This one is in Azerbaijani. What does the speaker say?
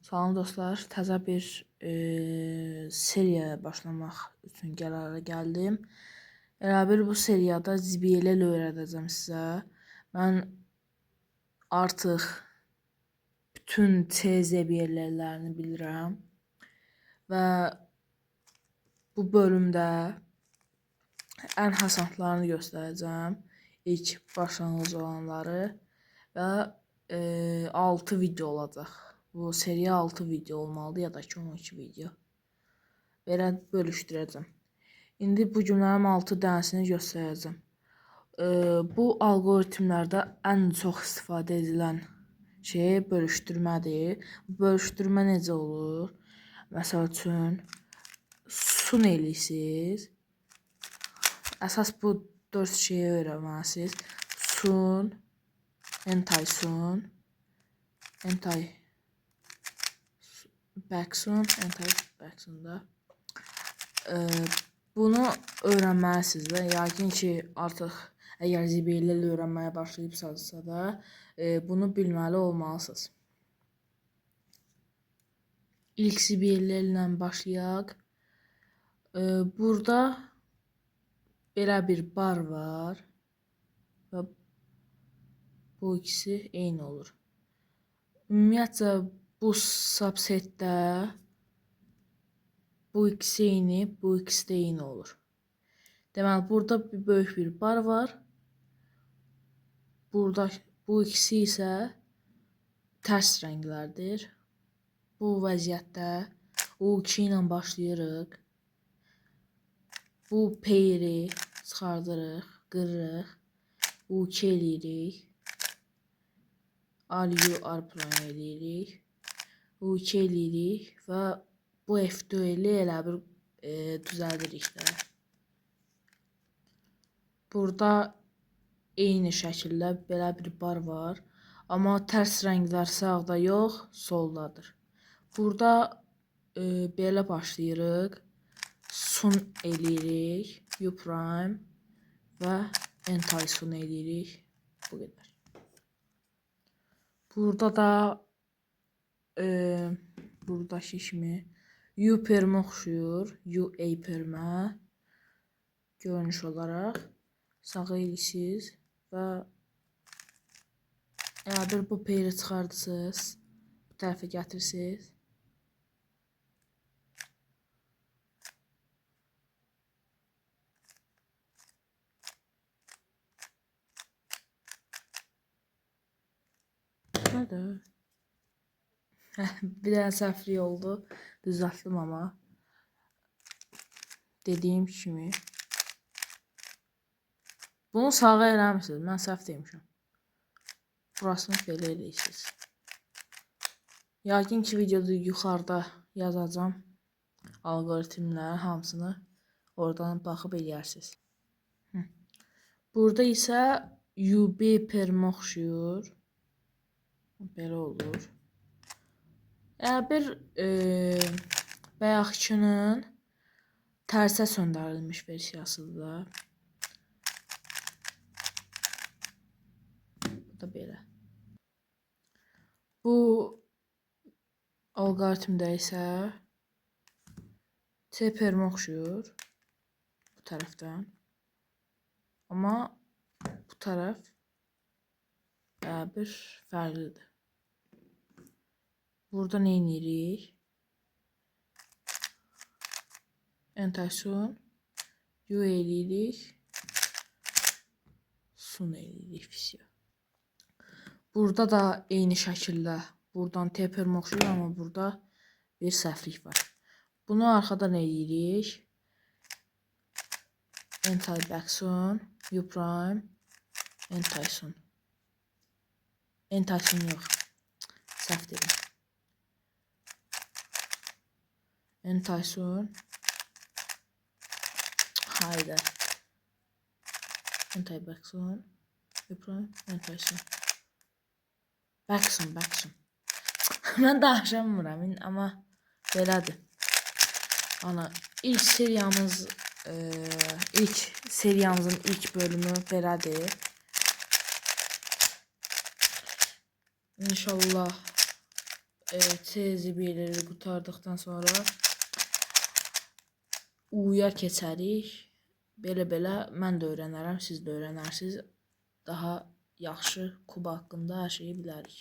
Salam dostlar, təzə bir seriyaya başlamaq üçün qərara gəldim. Elə bir bu seriyada ZBL ilə öyrədəcəm sizə. Mən artıq bütün C ZBL-lərini bilirəm və bu bölümdə ən asanlarını göstərəcəm. İlk başlanğıc olanları və 6 video olacaq. Bu seriya 6 video olmalıdır ya da ki 12 video. Belə bölüşdürəcəm. İndi bu cümlənin 6 dənəsini göstərəcəm. Bu algoritmlərdə ən çox istifadə edilən şey bölüşdürmədir. Bölüşdürmə necə olur? Məsəl üçün sun eləyirsiniz. Əsas bu 4 şeyi öyrənməlisiniz. Sun, anti-sun, backsun, anti-backsunda. Bunu öyrənməlisiniz və yəqin ki artıq əgər ZBL ilə öyrənməyə başlayıbsınızsa da bunu bilməli olmalısınız. İlk ZBL ilə başlayaq. Burada belə bir bar var və bu ikisi eyni olur. Ümumiyyətcə bu subsetdə bu ikisi eyni, bu ikisi də eyni olur. Deməli, burada böyük bir bar var. Burada bu ikisi isə tərs rənglərdir. Bu vəziyyətdə U2 ilə başlayırıq. Bu peyri çıxardırıq, qırırıq. U2 eləyirik. Alu arplan eləyirik. U2 eləyirik və bu F4-ü elə bir düzəldirik də. Burada eyni şəkildə belə bir bar var. Amma tərs rənglər sağda yox, soldadır. Burada belə başlayırıq. Sun eləyirik. U prime və anti-sun eləyirik. Bu qədər. Burada da buradakı kimi U permə oxşuyur. U A permə görünüş olaraq sağ eləyirsiniz və elə bir bu peyri çıxardırsınız. Bu tərəfə gətirirsiniz. Nədir? Bir dənə səhvlik oldu. Düzəltdim amma. Dediyim kimi. Bunu sağa eləmişsiniz. Mən səhv demişəm. Burasını belə eləyirsiniz. Yəqin ki videoda yuxarıda yazacağım algoritmlərin hamısını. Oradan baxıb eləyərsiniz. Burada isə UB permə oxşuyur. Belə olur. Bir bayaqkının tərsə söndürülmüş versiyasıdır. Bu da belə. Bu algoritmdə isə C permə oxşuyur bu tərəfdən. Amma bu tərəf bir fərqlidir. Burada nə edirik? Anti-sun, U eləyirik, sun eləyirik fisiya. Burada da eyni şəkildə buradan T permə oxşuyur, amma burada bir səhvlik var. Bunu arxadan eləyirik. Anti-backsun, U prime, anti-sun. Anti-sun yox. Səhv dedim. Anti-sun. Haydi. Anti-backsun. U prime, anti-sun. Backsun. Mən danışamıram, amma belədir. Ana, ilk seriyamızın ilk bölümü belədir. İnşallah CZB-ləri qurtardıqdan sonra U-ya keçərik. Belə-belə mən də öyrənərəm, siz də öyrənərsiniz. Daha yaxşı kub haqqında hər şeyi bilərik.